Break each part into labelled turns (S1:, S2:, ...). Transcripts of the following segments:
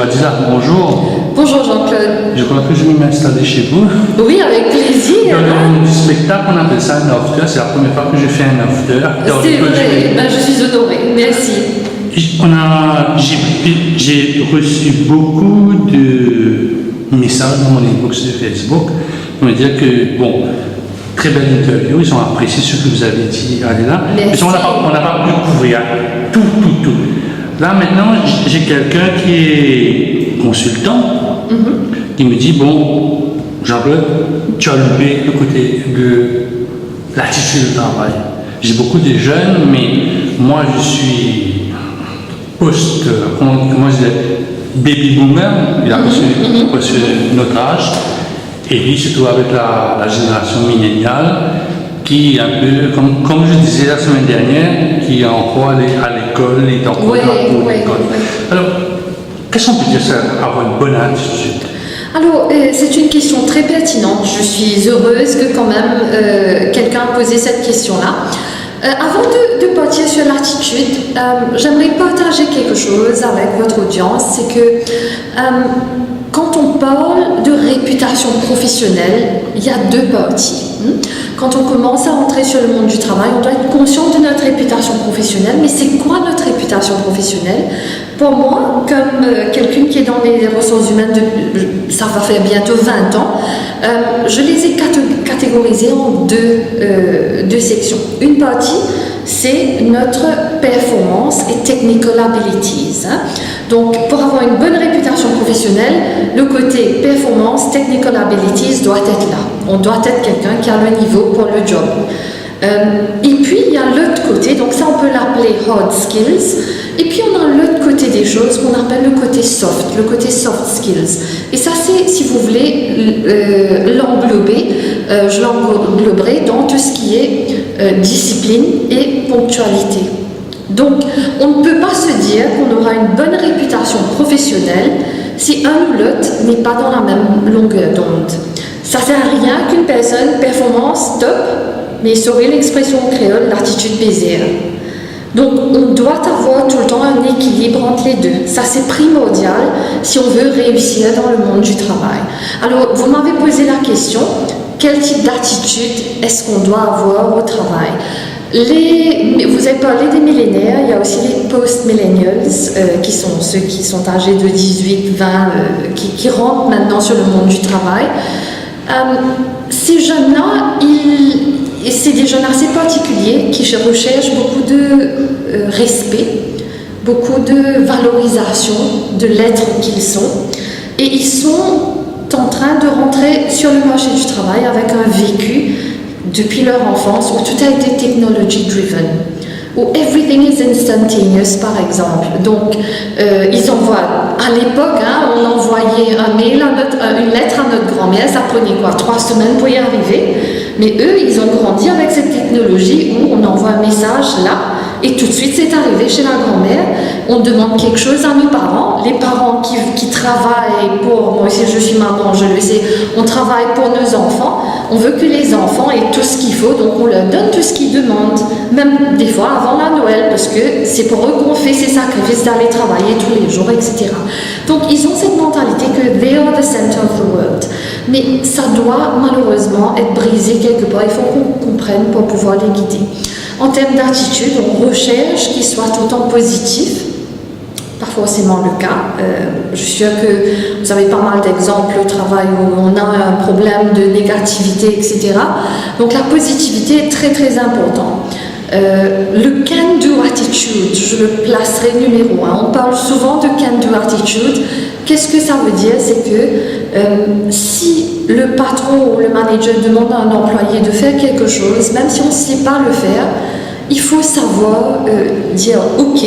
S1: Adila, bonjour.
S2: Bonjour Jean-Claude.
S1: Je crois que je vais m'installer chez vous.
S2: Oui, avec plaisir.
S1: Dans le monde du spectacle, on appelle ça un after. C'est la première fois que je fais un after.
S2: C'est vrai, ben, je suis honorée. Merci.
S1: J'ai reçu beaucoup de messages dans mon inbox de Facebook pour me dire que, bon, très belle interview, ils ont apprécié ce que vous avez dit, Adila. Mais on n'a pas pu couvrir tout. Là, maintenant, j'ai quelqu'un qui est consultant, qui me dit, bon, Jean-Claude, tu as levé le côté de l'attitude du travail. J'ai beaucoup de jeunes, mais moi, je suis comment je dis, baby boomer, il a reçu notre âge, et lui, se trouve avec la génération milléniale, qui est un peu, comme je disais la semaine dernière, qui est encore à l'école, est encore dans l'école. Alors, qu'est-ce qu'on peut dire ça, avoir une bonne attitude?
S2: Alors, c'est une question très pertinente. Je suis heureuse que quand même quelqu'un a posé cette question-là. Avant de partir sur l'attitude, j'aimerais partager quelque chose avec votre audience. C'est que quand on parle de réputation professionnelle, il y a deux parties. Quand on commence à entrer sur le monde du travail, on doit être conscient de notre réputation professionnelle. Mais c'est quoi notre réputation professionnelle? Pour moi, comme quelqu'un qui est dans les ressources humaines, ça va faire bientôt 20 ans, je les ai catégorisées en deux sections. Une partie, c'est notre performance et technical abilities. Donc, pour avoir une bonne réputation professionnelle, le côté performance, technical abilities doit être là. On doit être quelqu'un qui a le niveau pour le job. Et puis, il y a l'autre côté, donc ça on peut l'appeler hard skills. Et puis, on a l'autre côté des choses qu'on appelle le côté soft skills. Et ça, c'est, si vous voulez, l'englober, je l'engloberai dans tout ce qui est discipline et ponctualité. Donc, on ne peut pas se dire qu'on aura une bonne réputation professionnelle si un ou l'autre n'est pas dans la même longueur d'onde. Ça ne sert à rien qu'une personne performance top, mais saurait l'expression créole, l'attitude baiser. Donc, on doit avoir tout le temps un équilibre entre les deux. Ça, c'est primordial si on veut réussir dans le monde du travail. Alors, vous m'avez posé la question, quel type d'attitude est-ce qu'on doit avoir au travail? Vous avez parlé des millénaires, il y a aussi les post-millennials, qui sont ceux qui sont âgés de 18, 20, qui rentrent maintenant sur le monde du travail. Ces jeunes-là, c'est des jeunes assez particuliers qui recherchent beaucoup de respect, beaucoup de valorisation de l'être qu'ils sont. Et ils sont en train de rentrer sur le marché du travail avec un vécu depuis leur enfance où tout a été technology driven, où everything is instantaneous par exemple. Donc ils envoient, à l'époque on envoyait un mail, une lettre à notre grand-mère, ça prenait 3 semaines pour y arriver, mais eux ils ont grandi avec cette technologie où on envoie un message là et tout de suite c'est arrivé chez la grand-mère. On demande quelque chose à nos parents, les parents qui travaillent pour, moi aussi je suis maman, je le sais, on travaille pour nos enfants, on veut que les enfants aient tout ce qu'il faut, donc on leur donne tout ce qu'ils demandent, même des fois avant la Noël, parce que c'est pour eux qu'on fait ces sacrifices d'aller travailler tous les jours, etc. Donc ils ont cette mentalité que they are the center of the world, mais ça doit malheureusement être brisé quelque part, il faut qu'on comprenne pour pouvoir les guider. En termes d'attitude, on recherche qu'ils soient tout le temps positifs. Pas forcément le cas. Je suis sûre que vous avez pas mal d'exemples au travail où on a un problème de négativité, etc. Donc la positivité est très très importante. Le can-do attitude, je le placerai numéro 1. On parle souvent de can-do attitude. Qu'est-ce que ça veut dire? C'est que si le patron ou le manager demande à un employé de faire quelque chose, même si on ne sait pas le faire, il faut savoir dire « Ok,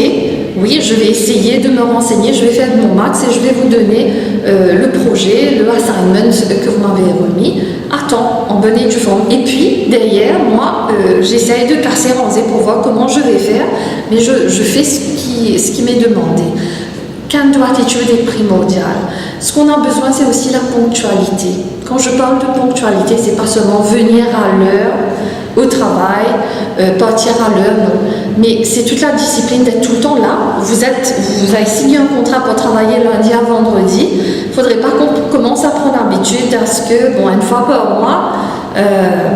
S2: oui, je vais essayer de me renseigner, je vais faire de mon max et je vais vous donner le projet, le assignment que vous m'avez remis à temps, en bonne et due forme. Et puis, derrière, moi, j'essaye de casser ranger pour voir comment je vais faire, mais je fais ce qui m'est demandé. Can-do attitude est primordial. Ce qu'on a besoin, c'est aussi la ponctualité. Quand je parle de ponctualité, c'est pas seulement venir à l'heure au travail, partir à l'heure, non. Mais c'est toute la discipline d'être tout le temps là. Vous avez signé un contrat pour travailler lundi à vendredi. Il ne faudrait pas qu'on commence à prendre l'habitude à ce que, bon, une fois par mois,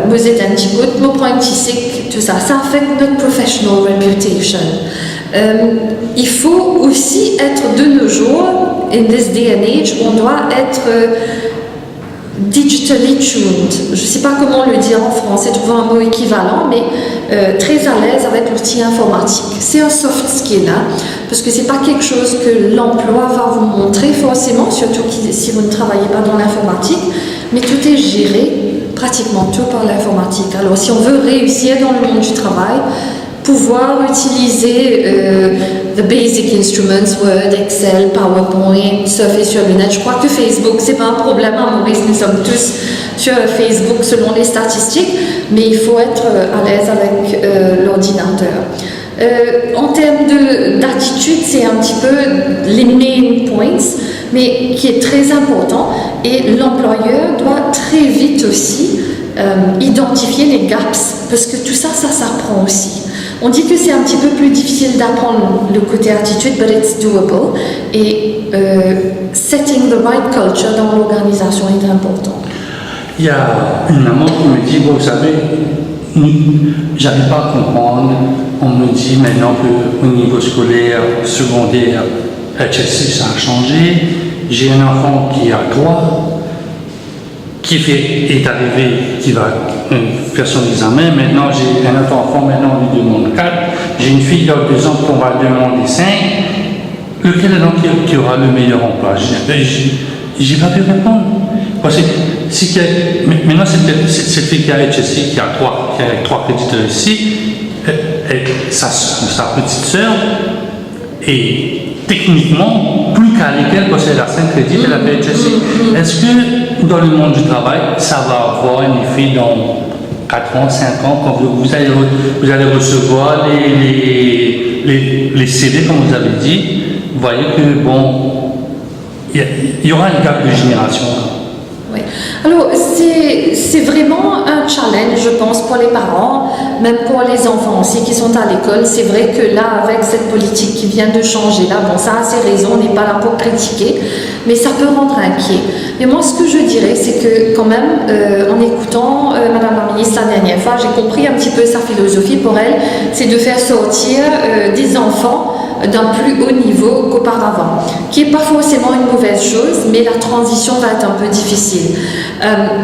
S2: vous êtes un petit peu, vous prenez un petit sick, tout ça. Ça affecte notre professional reputation. Il faut aussi être de nos jours, in this day and age, on doit être digitally tuned. Je ne sais pas comment le dire en français, trouver un mot équivalent, mais très à l'aise avec l'outil informatique. C'est un soft skill, hein, parce que ce n'est pas quelque chose que l'emploi va vous montrer forcément, surtout si vous ne travaillez pas dans l'informatique, mais tout est géré, pratiquement tout par l'informatique. Alors si on veut réussir dans le monde du travail, pouvoir utiliser the basic instruments, Word, Excel, PowerPoint, surfer sur le net. Je crois que Facebook, c'est pas un problème à Maurice, nous sommes tous sur Facebook selon les statistiques, mais il faut être à l'aise avec l'ordinateur. En termes d'attitude, c'est un petit peu les main points, mais qui est très important, et l'employeur doit très vite aussi identifier les gaps, parce que tout ça s'apprend aussi. On dit que c'est un petit peu plus difficile d'apprendre le côté attitude, but it's doable. Et setting the right culture dans l'organisation est important.
S1: Il y a une maman qui me dit, vous savez, j'arrive pas à comprendre. On me dit maintenant qu'au niveau scolaire, secondaire, HSC, ça a changé. J'ai un enfant qui a 3, qui est arrivé, qui va faire son examen. Maintenant, j'ai un autre enfant, maintenant on lui demande 4. J'ai une fille dans 2 ans qu'on va demander 5. Lequel est donc qui aura le meilleur emploi? J'ai pas pu répondre. Parce que maintenant, cette fille qui a HSC, qui a 3 crédits ici, sa petite sœur, et techniquement, plus calée qu'elle, parce qu'elle a 5 crédits, elle a fait HSC. Est-ce que dans le monde du travail, ça va avoir un effet dans 4 ans, 5 ans, quand vous allez recevoir les CD, comme vous avez dit, vous voyez que, bon, il y aura un gap de génération.
S2: Oui. Alors, c'est vraiment un challenge, je pense, pour les parents, même pour les enfants aussi qui sont à l'école. C'est vrai que là, avec cette politique qui vient de changer, là, bon, ça a ses raisons, on n'est pas là pour critiquer, mais ça peut rendre inquiet. Mais moi, ce que je dirais, c'est que quand même, en écoutant Madame la ministre la dernière fois, j'ai compris un petit peu sa philosophie. Pour elle, c'est de faire sortir des enfants d'un plus haut niveau qu'auparavant, qui n'est pas forcément une mauvaise chose, mais la transition va être un peu difficile.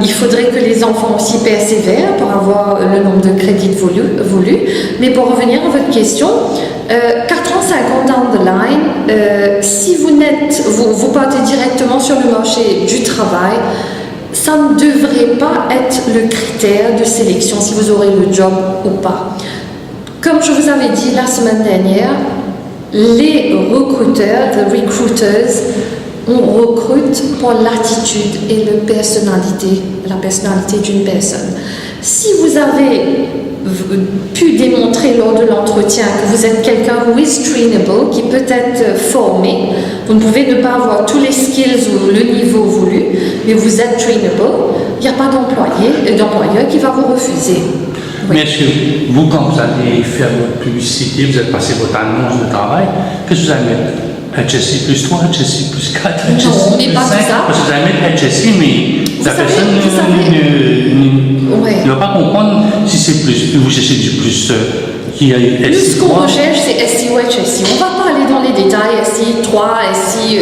S2: Il faudrait que les enfants aussi persévèrent pour avoir le nombre de crédits voulus. Mais pour revenir à votre question, 4 ans, 5 ans down the line, si vous partez directement sur le marché du travail, ça ne devrait pas être le critère de sélection si vous aurez le job ou pas. Comme je vous avais dit la semaine dernière, les recruteurs, the recruiters, on recrute pour l'attitude et la personnalité d'une personne. Si vous avez pu démontrer lors de l'entretien que vous êtes quelqu'un who is trainable, qui peut être formé, vous ne pouvez ne pas avoir tous les skills ou le niveau voulu, mais vous êtes trainable, il n'y a pas d'employeur qui va vous refuser.
S1: Oui. Mais est-ce que vous, quand vous allez faire votre publicité, vous allez passer votre annonce de travail, qu'est-ce que vous allez mettre? HSC plus 3, HSC plus 4, HSC
S2: non, mais
S1: plus
S2: pas
S1: 5?
S2: ça.
S1: Parce que vous allez mettre HSC, mais la personne ne va pas comprendre si c'est plus. Vous cherchez du plus qui a
S2: SI3. Ce qu'on recherche, c'est SI ou HSC. On ne va pas aller dans les détails, SI 3, SI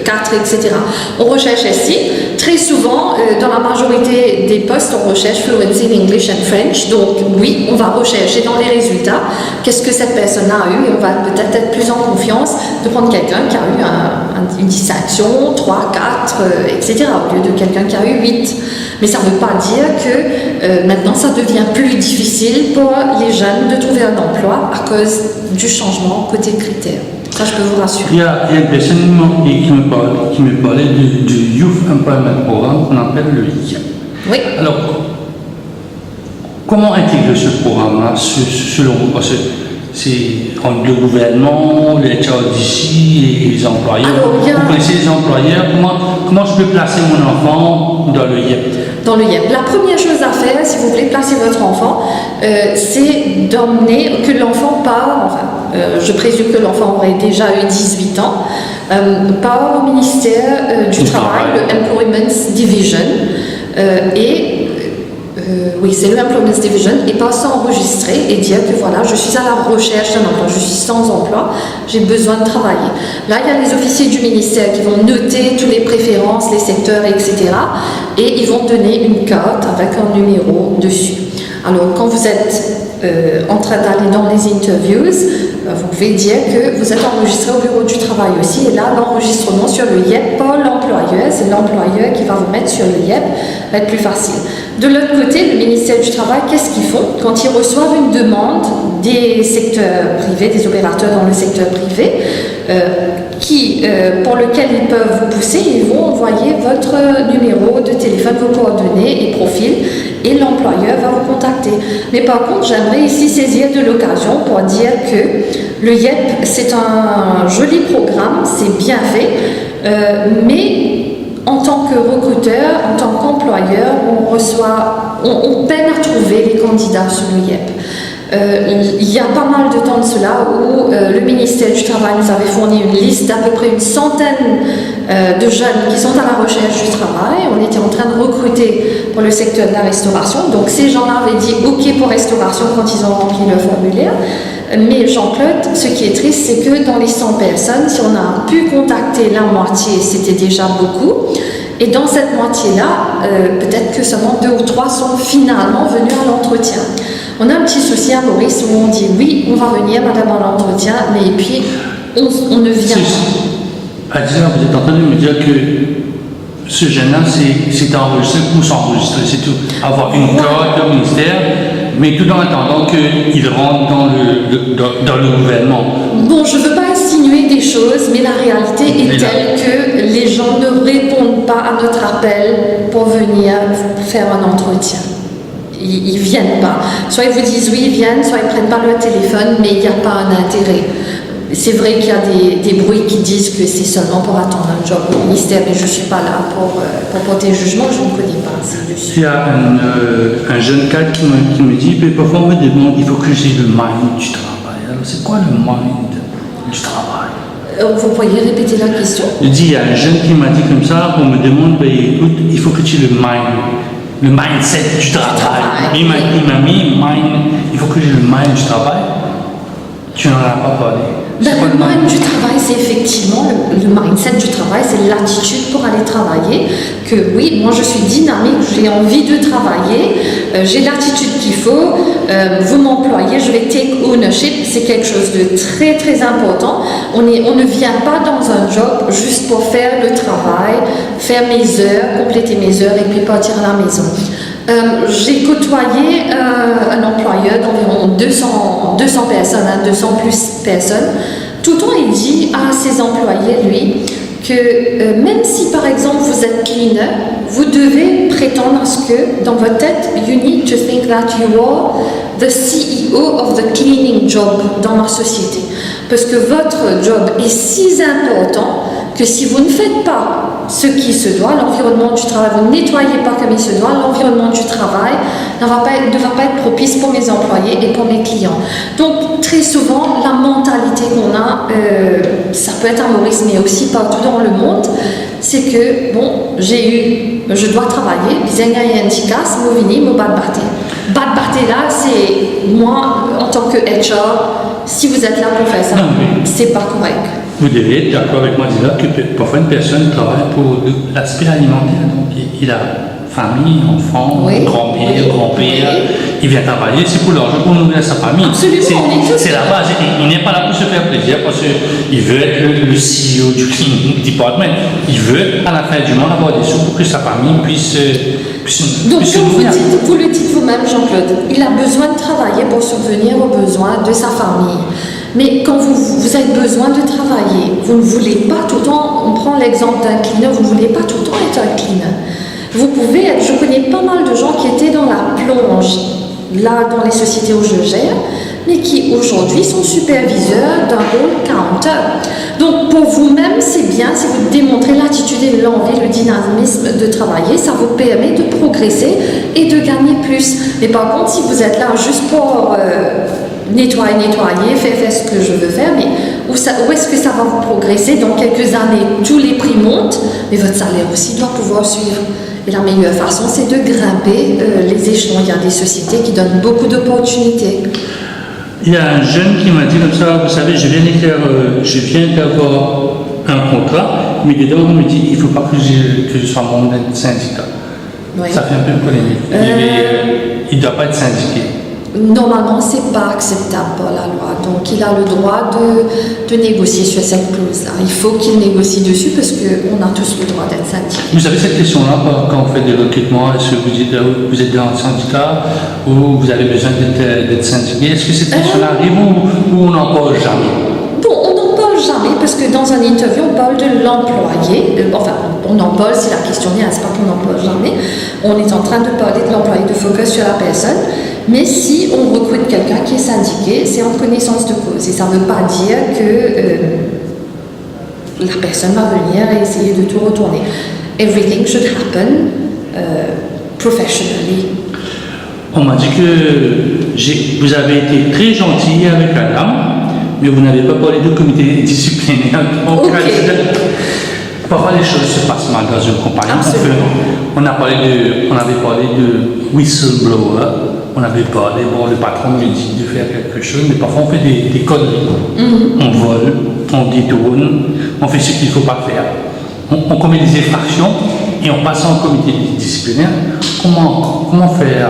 S2: 4, etc. On recherche SI. Très souvent, dans la majorité des postes, on recherche Fluency in English and French. Donc, oui, on va rechercher dans les résultats qu'est-ce que cette personne a eu, et on va peut-être être plus en confiance de prendre quelqu'un qui a eu une distinction, 3, 4, etc., au lieu de quelqu'un qui a eu 8. Mais ça ne veut pas dire que maintenant, ça devient plus difficile pour les jeunes de trouver un emploi à cause du changement côté critères. Ça, je peux vous rassurer.
S1: Il y a une personne qui me parlait du Youth Employment Programme qu'on appelle le YIA.
S2: Oui.
S1: Alors, comment intégrer ce programme-là selon vous? Parce que c'est entre le gouvernement, les HR d'ici et les employeurs.
S2: Alors,
S1: vous connaissez les employeurs, comment je peux placer mon enfant dans le IEP?
S2: Dans le IEP. La première chose à faire, si vous voulez placer votre enfant, c'est d'emmener, que l'enfant part, je présume que l'enfant aurait déjà eu 18 ans, part au ministère du Travail, le Employment Division, oui, c'est le Employment Division, et pas s'enregistrer et dire que voilà, je suis à la recherche d'un emploi, je suis sans emploi, j'ai besoin de travailler. Là, il y a les officiers du ministère qui vont noter toutes les préférences, les secteurs, etc. Et ils vont donner une carte avec un numéro dessus. Alors, quand vous êtes en train d'aller dans les interviews, vous pouvez dire que vous êtes enregistré au bureau du travail aussi. Et là, l'enregistrement sur le IEP, pas l'employeur, c'est l'employeur qui va vous mettre sur le IEP, va être plus facile. De l'autre côté, le ministère du Travail, qu'est-ce qu'ils font? Quand ils reçoivent une demande des secteurs privés, des opérateurs dans le secteur privé, pour lequel ils peuvent vous pousser, ils vont envoyer votre numéro de téléphone, vos coordonnées et profils, et l'employeur va vous contacter. Mais par contre, j'aimerais ici saisir de l'occasion pour dire que le IEP, c'est un joli programme, c'est bien fait, mais en tant que recruteur, en tant qu'employeur, on peine à trouver les candidats sur le IEP. Il y a pas mal de temps de cela où le ministère du Travail nous avait fourni une liste d'à peu près une centaine de jeunes qui sont à la recherche du travail. On était en train de recruter pour le secteur de la restauration. Donc ces gens-là avaient dit OK pour restauration quand ils ont rempli le formulaire. Mais Jean-Claude, ce qui est triste, c'est que dans les 100 personnes, si on a pu contacter la moitié, c'était déjà beaucoup. Et dans cette moitié-là, peut-être que seulement 2 ou 3 sont finalement venus à l'entretien. On a un petit souci à Maurice où on dit oui, on va venir, madame, à l'entretien, mais puis on ne vient pas.
S1: Adila, vous êtes en train de me dire que ce jeune-là, c'est enregistré pour s'enregistrer, c'est tout. Avoir une carte au ministère, mais tout en attendant qu'il rentre dans le gouvernement.
S2: Bon, je ne veux pas insinuer des choses, mais la réalité est telle que les gens ne répondent pas à notre appel pour venir faire un entretien. Ils ne viennent pas. Soit ils vous disent oui, ils viennent, soit ils ne prennent pas le téléphone, mais il n'y a pas un intérêt. C'est vrai qu'il y a des bruits qui disent que c'est seulement pour attendre un job au ministère, mais je ne suis pas là pour porter jugement, je ne connais pas ça dessus.
S1: Il y a un jeune cadre qui me dit, mais parfois on me demande, il faut que j'ai le mind du travail. Alors c'est quoi le mind du travail?
S2: Vous pourriez répéter la question?
S1: Je dis, il y a un jeune qui m'a dit comme ça, on me demande, ben, écoute, il faut que tu aies le mindset du travail. Il m'a mis, il faut que j'ai le mind du travail. Tu n'en as pas parlé.
S2: Le mind du travail, c'est effectivement le mindset du travail, c'est l'attitude pour aller travailler. Que oui, moi je suis dynamique, j'ai envie de travailler, j'ai l'attitude qu'il faut, vous m'employez, je vais take ownership, c'est quelque chose de très très important. On ne vient pas dans un job juste pour faire le travail, faire mes heures, compléter mes heures et puis partir à la maison. J'ai côtoyé un employeur d'environ 200 personnes, 200 plus personnes. Tout le temps, il dit à ses employés, lui, que même si par exemple vous êtes cleaner, vous devez prétendre à ce que dans votre tête, you need to think that you are the CEO of the cleaning job dans ma société. Parce que votre job est si important que si vous ne faites pas ce qui se doit, l'environnement du travail, vous ne nettoyez pas comme il se doit, l'environnement du travail ne va pas être propice pour mes employés et pour mes clients. Donc, très souvent, la mentalité qu'on a, ça peut être à Maurice, mais aussi partout dans le monde, c'est que, bon, je dois travailler, Bad Barté là, c'est moi, en tant que HR, si vous êtes là pour faire ça, c'est pas correct.
S1: Vous devez être d'accord avec moi, Dila, que parfois une personne travaille pour l'aspect alimentaire. Donc, il a famille, enfants, grand-père, il vient travailler, c'est pour l'argent, pour nourrir sa famille.
S2: Absolument,
S1: c'est la base. Il n'est pas là pour se faire plaisir parce qu'il veut être le CEO du cleaning department. Il veut, à la fin du mois, avoir des sous pour que sa famille puisse
S2: donc,
S1: se
S2: comme
S1: nourrir.
S2: vous le dites vous-même, Jean-Claude, il a besoin de travailler pour subvenir aux besoins de sa famille. Mais quand vous avez besoin de travailler, vous ne voulez pas tout le temps, on prend l'exemple d'un cleaner, vous ne voulez pas tout le temps être un cleaner. Vous pouvez être, je connais pas mal de gens qui étaient dans la plonge, là dans les sociétés où je gère, mais qui aujourd'hui sont superviseurs d'un rôle counter. Donc pour vous-même, c'est bien si vous démontrez l'attitude et l'envie, le dynamisme de travailler, ça vous permet de progresser et de gagner plus. Mais par contre, si vous êtes là juste pour nettoyer, faire ce que je veux faire, mais où est-ce que ça va vous progresser? Dans quelques années, tous les prix montent, mais votre salaire aussi doit pouvoir suivre. Et la meilleure façon, c'est de grimper les échelons. Il y a des sociétés qui donnent beaucoup d'opportunités.
S1: Il y a un jeune qui m'a dit comme ça, vous savez, je viens d'avoir un contrat, mais dedans on me dit il ne faut pas que je sois membre d'un syndicat. Oui. Ça fait un peu polémique. Il ne doit pas être syndiqué.
S2: Normalement, ce n'est pas acceptable par la loi. Donc, il a le droit de négocier sur cette clause-là. Il faut qu'il négocie dessus parce qu'on a tous le droit d'être syndiqué.
S1: Vous avez cette question-là quand vous faites des recrutements. Est-ce que vous êtes dans un syndicat ou vous avez besoin d'être syndiqué? Est-ce que cette question-là arrive ou on n'en parle jamais?
S2: Bon, on n'en parle jamais parce que dans un interview, on parle de l'employé. Enfin, on en parle si la question vient, c'est pas qu'on n'en parle jamais. On est en train de parler de l'employé, de focus sur la personne. Mais si on recrute quelqu'un qui est syndiqué, c'est en connaissance de cause. Et ça ne veut pas dire que la personne va venir et essayer de tout retourner. Everything should happen professionally.
S1: On m'a dit que vous avez été très gentil avec la dame, mais vous n'avez pas parlé de comité disciplinaire. Parfois les choses se passent mal dans une compagnie. On avait parlé de whistleblower. On avait parlé, le patron me dit de faire quelque chose, mais parfois on fait des conneries. On vole, on détourne, on fait ce qu'il ne faut pas faire. On commet des infractions et on passe en comité disciplinaire. Comment faire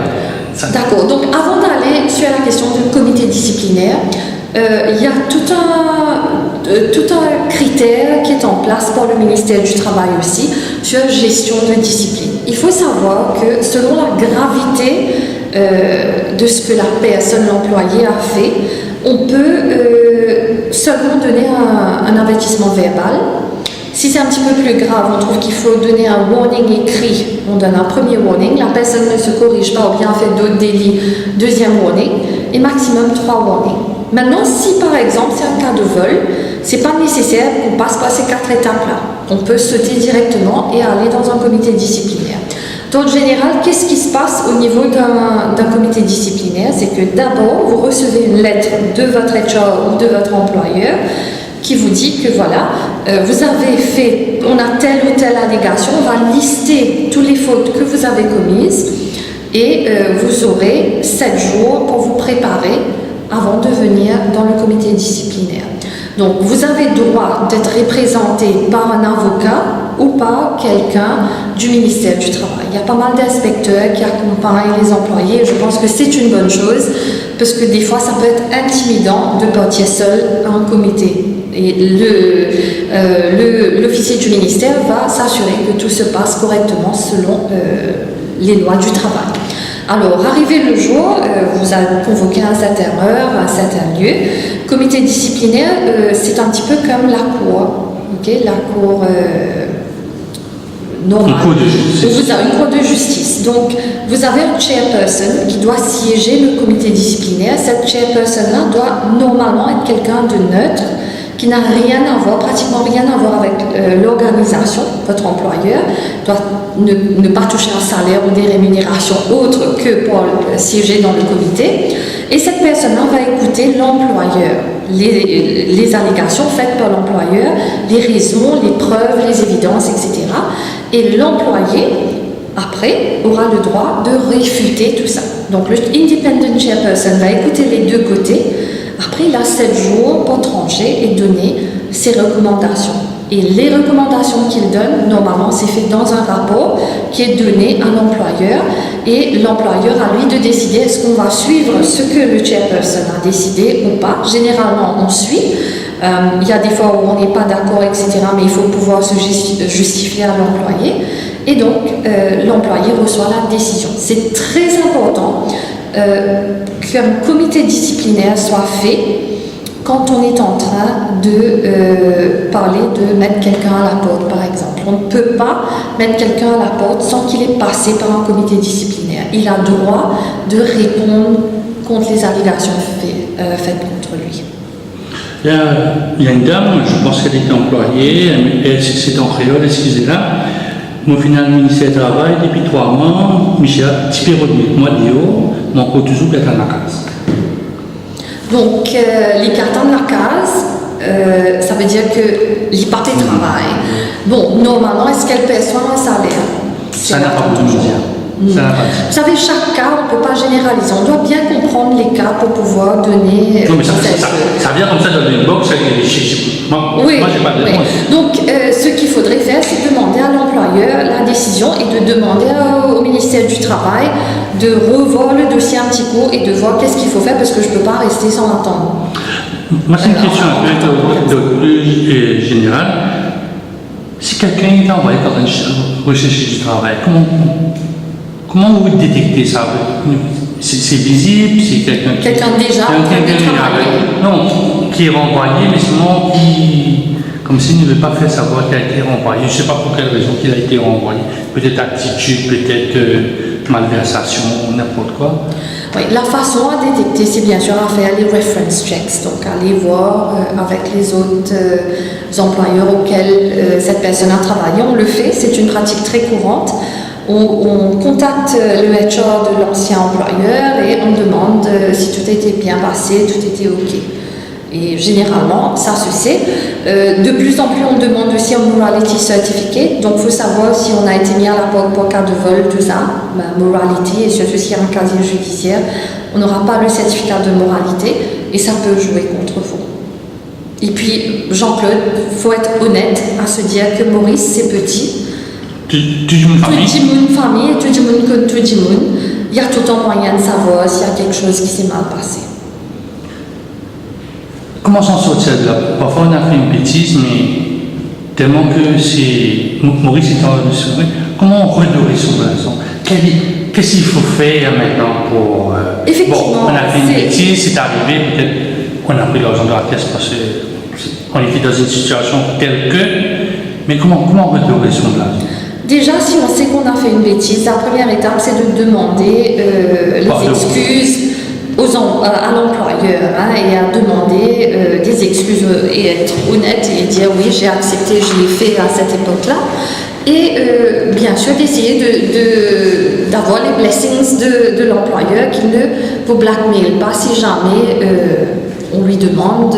S1: ça?
S2: D'accord. Donc avant d'aller sur la question du comité disciplinaire, il y a tout un critère qui est en place par le ministère du Travail aussi sur la gestion de discipline. Il faut savoir que selon la gravité de ce que la personne, l'employé a fait, on peut seulement donner un avertissement verbal. Si c'est un petit peu plus grave, on trouve qu'il faut donner un warning écrit. On donne un premier warning, la personne ne se corrige pas ou bien fait d'autres délits, deuxième warning, et maximum 3 warnings. Maintenant, si par exemple c'est un cas de vol, c'est pas nécessaire qu'on passe par ces 4 étapes-là. On peut sauter directement et aller dans un comité disciplinaire. Donc, en général, qu'est-ce qui se passe au niveau d'un comité disciplinaire? C'est que d'abord, vous recevez une lettre de votre HR ou de votre employeur qui vous dit que voilà, vous avez fait, on a telle ou telle allégation, on va lister toutes les fautes que vous avez commises et vous aurez 7 jours pour vous préparer avant de venir dans le comité disciplinaire. Donc, vous avez le droit d'être représenté par un avocat ou par quelqu'un du ministère du Travail. Il y a pas mal d'inspecteurs qui accompagnent les employés. Je pense que c'est une bonne chose parce que des fois, ça peut être intimidant de partir seul à un comité. Et l'officier du ministère va s'assurer que tout se passe correctement selon les lois du travail. Alors, arrivé le jour, vous avez convoqué à une certaine heure, à un certain lieu. Comité disciplinaire, c'est un petit peu comme la cour, la cour normale.
S1: Une cour de justice.
S2: Vous avez une cour de justice. Donc, vous avez un chairperson qui doit siéger le comité disciplinaire. Cette chairperson-là doit normalement être quelqu'un de neutre, qui n'a rien à voir, pratiquement rien à voir avec l'organisation, votre employeur, doit ne pas toucher un salaire ou des rémunérations autres que pour siéger dans le comité. Et cette personne-là va écouter l'employeur, les allégations faites par l'employeur, les raisons, les preuves, les évidences, etc. Et l'employé, après, aura le droit de réfuter tout ça. Donc le independent chairperson va écouter les deux côtés. Après, il a 7 jours pour trancher et donner ses recommandations. Et les recommandations qu'il donne, normalement, c'est fait dans un rapport qui est donné à l'employeur. Et l'employeur a lui de décider est-ce qu'on va suivre ce que le chairperson a décidé ou pas. Généralement, on suit. Il y a des fois où on n'est pas d'accord, etc. Mais il faut pouvoir se justifier à l'employé. Et donc, l'employé reçoit la décision. C'est très important qu'un comité disciplinaire soit fait quand on est en train de parler de mettre quelqu'un à la porte, par exemple. On ne peut pas mettre quelqu'un à la porte sans qu'il ait passé par un comité disciplinaire. Il a droit de répondre contre les allégations faites contre lui.
S1: Il y a une dame, je pense qu'elle est employée, c'est en créole, excusez-la. Au final, le ministère du Travail, depuis 3 mois, Michel, petit peu revenu, moi, mon coût toujours d'être dans la case.
S2: Donc, les cartons de la case, ça veut dire que les papiers de travail. Bon, normalement, est-ce qu'elle perçoit un salaire?
S1: Ça n'a pas de dire.
S2: Vous savez, chaque cas, on ne peut pas généraliser. On doit bien comprendre les cas pour pouvoir donner.
S1: Non, mais ça vient comme ça dans une box avec les chiffres. Moi, j'ai pas de réponse.
S2: Donc, ce qu'il faudrait faire, c'est demander à l'employeur la décision et de demander au ministère du Travail de revoir le dossier un petit coup et de voir qu'est-ce qu'il faut faire parce que je ne peux pas rester sans attendre.
S1: Moi, c'est une question un peu plus générale. Si quelqu'un est envoyé dans une recherche du travail, comment vous détectez ça? C'est visible, c'est quelqu'un
S2: déjà
S1: qui est renvoyé, mais sinon comme s'il ne veut pas faire savoir qu'il a été renvoyé. Je ne sais pas pour quelle raison qu'il a été renvoyé. Peut-être attitude, peut-être malversation, n'importe quoi.
S2: Oui, la façon à détecter, c'est bien sûr à faire les reference checks, donc aller voir avec les autres employeurs auxquels cette personne a travaillé. On le fait, c'est une pratique très courante. On contacte le HR de l'ancien employeur et on demande si tout était bien passé, tout était OK. Et généralement, ça se sait. De plus en plus, on demande aussi un morality certificate. Donc, il faut savoir si on a été mis à la porte pour cas de vol, tout ça, morality, et surtout s'il y a un casier judiciaire, on n'aura pas le certificat de moralité et ça peut jouer contre vous. Et puis, Jean-Claude, il faut être honnête à se dire que Maurice, c'est petit.
S1: Tout le monde famille.
S2: Tout le monde comme tout le monde. Il y a tout un moyen de savoir s'il y a quelque chose qui s'est mal passé.
S1: Comment s'en sortir de là? Parfois on a fait une bêtise, mais tellement que c'est. Maurice est en train de se. Comment on redorer son relation? Qu'est-ce qu'il faut faire maintenant pour.
S2: Effectivement.
S1: Bon, on a fait une bêtise, c'est arrivé, peut-être qu'on a pris l'argent de la caisse parce qu'on était dans une situation telle que. Mais comment redorer son relation?
S2: Déjà, si on sait qu'on a fait une bêtise, la première étape, c'est de demander les excuses à l'employeur et à demander des excuses et être honnête et dire oui, j'ai accepté, je l'ai fait à cette époque-là. Et bien sûr, d'essayer d'avoir les blessings de l'employeur qui ne vous blackmail pas si jamais on lui demande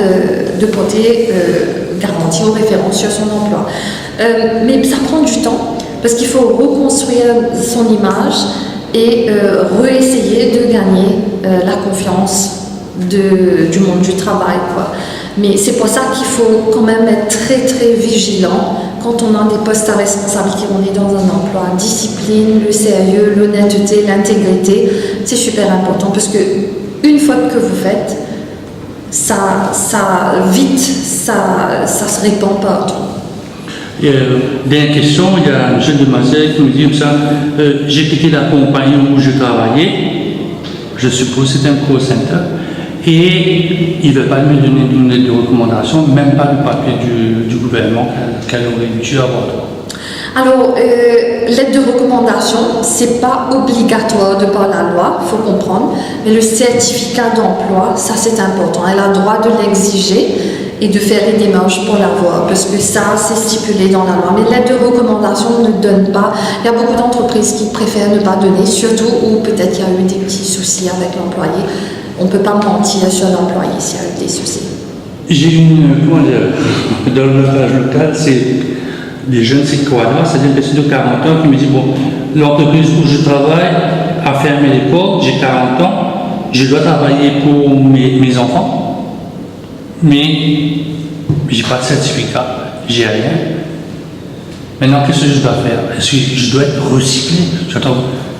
S2: de porter garantie ou référence sur son emploi. Mais ça prend du temps. Parce qu'il faut reconstruire son image et réessayer de gagner la confiance du monde du travail, quoi. Mais c'est pour ça qu'il faut quand même être très très vigilant quand on a des postes à responsabilité, on est dans un emploi. Discipline, le sérieux, l'honnêteté, l'intégrité, c'est super important parce que une fois que vous faites, ça se répand partout.
S1: Dernière question, il y a une jeune demoiselle qui me dit comme ça, j'ai quitté la compagnie où je travaillais, je suppose que c'est un call center, et il ne veut pas me donner une lettre de recommandation, même pas le papier du gouvernement qu'elle aurait dû avoir droit.
S2: Alors, l'aide de recommandation, ce n'est pas obligatoire de par la loi, il faut comprendre, mais le certificat d'emploi, ça c'est important, elle a le droit de l'exiger et de faire les démarches pour l'avoir, parce que ça, c'est stipulé dans la loi. Mais l'aide de recommandation ne donne pas. Il y a beaucoup d'entreprises qui préfèrent ne pas donner, surtout où peut-être il y a eu des petits soucis avec l'employé. On ne peut pas mentir sur l'employé s'il y a eu des soucis.
S1: J'ai dans le langage local, c'est des jeunes, c'est quoi là? C'est une personne de 40 ans qui me dit, bon, l'entreprise où je travaille a fermé les portes, j'ai 40 ans, je dois travailler pour mes enfants. Mais j'ai pas de certificat, j'ai rien. Maintenant, qu'est-ce que je dois faire? Est-ce que je dois être recyclé? J'ai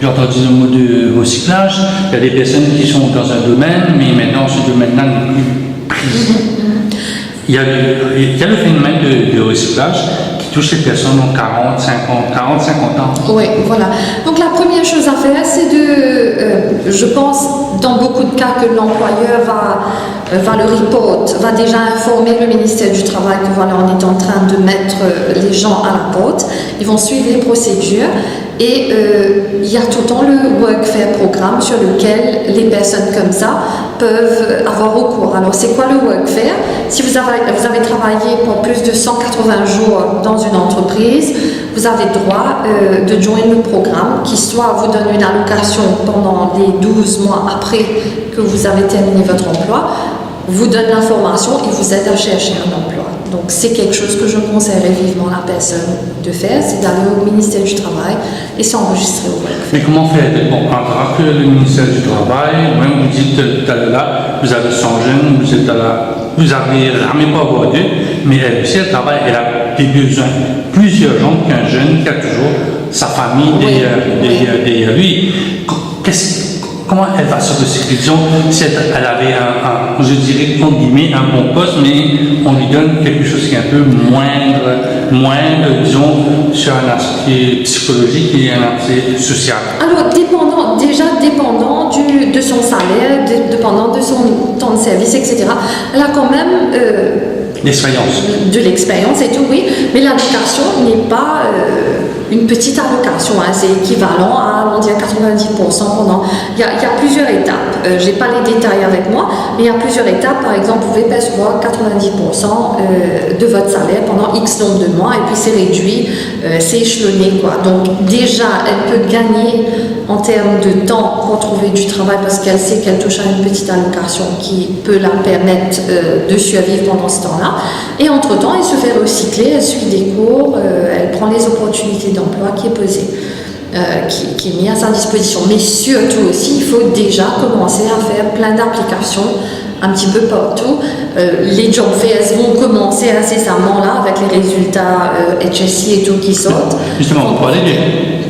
S1: entendu le mot de recyclage. Il y a des personnes qui sont dans un domaine, mais maintenant ce domaine-là n'est plus pris. Il y a le phénomène de recyclage qui touche les personnes en 40, 50 ans.
S2: Oui, voilà. Donc la première chose à faire, c'est je pense, dans beaucoup de cas, que l'employeur va le report, va déjà informer le ministère du Travail que voilà, on est en train de mettre les gens à la porte. Ils vont suivre les procédures Et il y a tout le temps le Workfare programme sur lequel les personnes comme ça peuvent avoir recours. Alors c'est quoi le Workfare? Si vous avez travaillé pour plus de 180 jours dans une entreprise, vous avez droit de joindre le programme qui soit vous donne une allocation pendant les 12 mois après que vous avez terminé votre emploi, vous donne l'information et vous aide à chercher un emploi. Donc c'est quelque chose que je conseillerais vivement à la personne de faire, c'est d'aller au ministère du Travail et s'enregistrer au Workfare.
S1: Mais comment faire? Bon, en tant que le ministère du Travail, même vous dites tout à l'heure là, vous avez 100 jeunes, vous avez jamais pas abordé, mais elle aussi, elle travaille, elle a des besoins. Plusieurs gens qu'un jeune qui a toujours sa famille derrière lui. Comment elle va se recycler? Disons, si elle avait je dirais, entre guillemets, un bon poste, mais on lui donne quelque chose qui est un peu moindre, disons, sur un aspect psychologique et un aspect social.
S2: Alors, dépendant de son salaire, dépendant de son temps de service, etc., elle a quand même
S1: l'expérience.
S2: De l'expérience et tout, oui, mais l'allocation n'est pas une petite allocation, hein, c'est équivalent à, on dirait 90% pendant. Il y a plusieurs étapes. Je n'ai pas les détails avec moi, mais il y a plusieurs étapes. Par exemple, vous pouvez percevoir 90% de votre salaire pendant X nombre de mois, et puis c'est réduit, c'est échelonné, quoi. Donc, déjà, elle peut gagner en termes de temps pour trouver du travail parce qu'elle sait qu'elle touche à une petite allocation qui peut la permettre de survivre pendant ce temps-là. Et entre-temps, elle se fait recycler, elle suit des cours, elle prend les opportunités d'emploi qui est posée, qui est mis à sa disposition. Mais surtout aussi, il faut déjà commencer à faire plein d'applications un petit peu partout. Les job fairs vont commencer incessamment là avec les résultats HSI et tout qui sortent.
S1: Justement,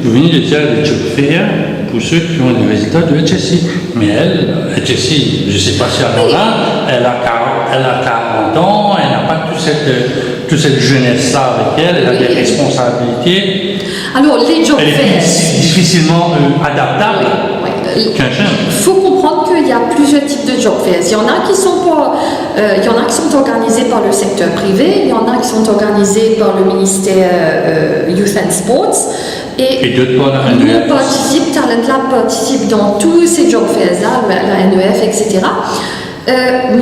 S1: vous venez de dire les job fairs pour ceux qui ont des résultats de HSI. Mais elle, HSI, je ne sais pas si elle en a, elle a 40 ans, elle n'a pas toute cette jeunesse-là avec elle, elle a des responsabilités.
S2: Alors, les job fairs.
S1: Elle est difficilement adaptable qu'un jeune.
S2: Il faut comprendre qu'il y a plusieurs types de job fairs. Il y en a qui sont organisés par le secteur privé, il y en a qui sont organisés par le ministère Youth and Sports. Et
S1: d'autres par la NEF.
S2: Talent Lab participe dans tous ces job fairs-là, la NEF, etc.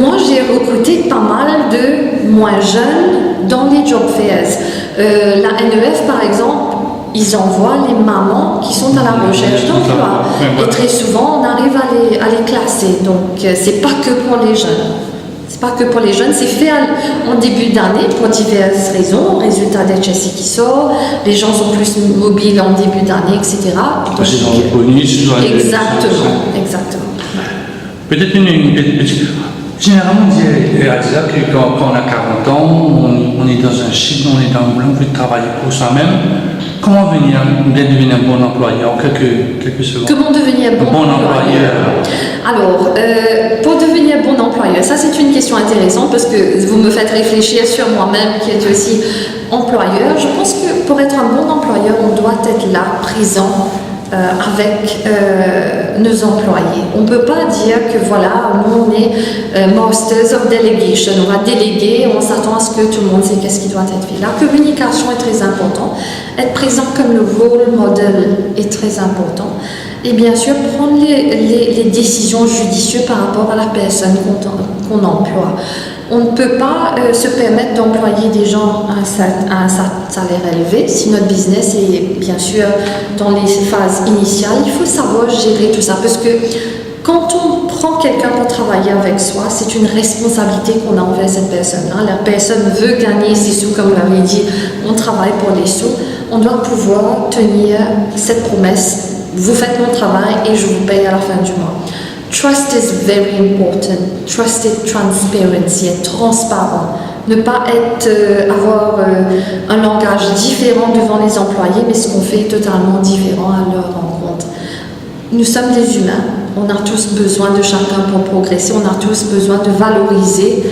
S2: Moi, j'ai recruté pas mal de moins jeunes dans les job fairs. La NEF, par exemple, ils envoient les mamans qui sont à la recherche d'emploi. Et très souvent, on arrive à les classer. Donc, c'est pas que pour les jeunes. C'est pas que pour les jeunes, c'est fait en début d'année pour diverses raisons. Résultat d'HSI qui sort, les gens sont plus mobiles en début d'année, etc.
S1: Donc, c'est dans le bonus.
S2: Exactement.
S1: Peut-être une petite. Généralement, on dit à Adila que quand on a 40 ans, on est dans un cycle, on est dans un blanc, on veut travailler pour soi-même. Comment devenir un bon employeur en quelques secondes?
S2: Comment devenir bon employeur? Alors, pour devenir bon employeur, ça c'est une question intéressante parce que vous me faites réfléchir sur moi-même qui est aussi employeur. Je pense que pour être un bon employeur, on doit être là, présent, avec nos employés. On ne peut pas dire que voilà, nous on est masters of delegation, on va déléguer, on s'attend à ce que tout le monde sait qu'est-ce qui doit être fait. La communication est très importante, être présent comme le role model est très important et bien sûr prendre les décisions judicieuses par rapport à la personne qu'on emploie. On ne peut pas se permettre d'employer des gens à un salaire élevé si notre business est bien sûr dans les phases initiales. Il faut savoir gérer tout ça parce que quand on prend quelqu'un pour travailler avec soi, c'est une responsabilité qu'on a envers cette personne-là. La personne veut gagner ses sous, comme vous l'avez dit, on travaille pour les sous. On doit pouvoir tenir cette promesse. Vous faites mon travail et je vous paye à la fin du mois. Trust is very important. Trust is transparency, être transparent. Ne pas avoir un langage différent devant les employés, mais ce qu'on fait est totalement différent à leur rencontre. Nous sommes des humains. On a tous besoin de chacun pour progresser. On a tous besoin de valoriser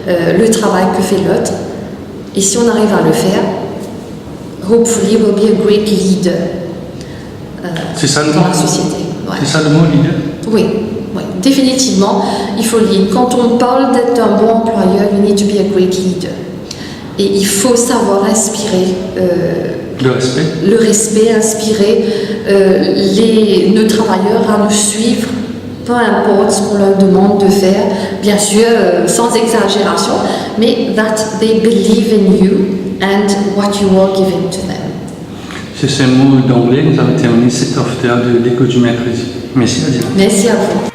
S2: le travail que fait l'autre. Et si on arrive à le faire, hopefully we'll be a great leader
S1: c'est ça,
S2: dans la société. Ouais.
S1: C'est ça le mot, leader?
S2: Oui, définitivement, il faut lead. Quand on parle d'être un bon employeur, you need to be a great leader. Et il faut savoir inspirer
S1: Le respect.
S2: Le respect, inspirer nos travailleurs à nous suivre, peu importe ce qu'on leur demande de faire, bien sûr, sans exagération, mais that they believe in you and what you are giving to them.
S1: C'est ce mot d'anglais, nous avons terminé cette after de l'écho du mercredi. Merci Adila.
S2: Merci à vous.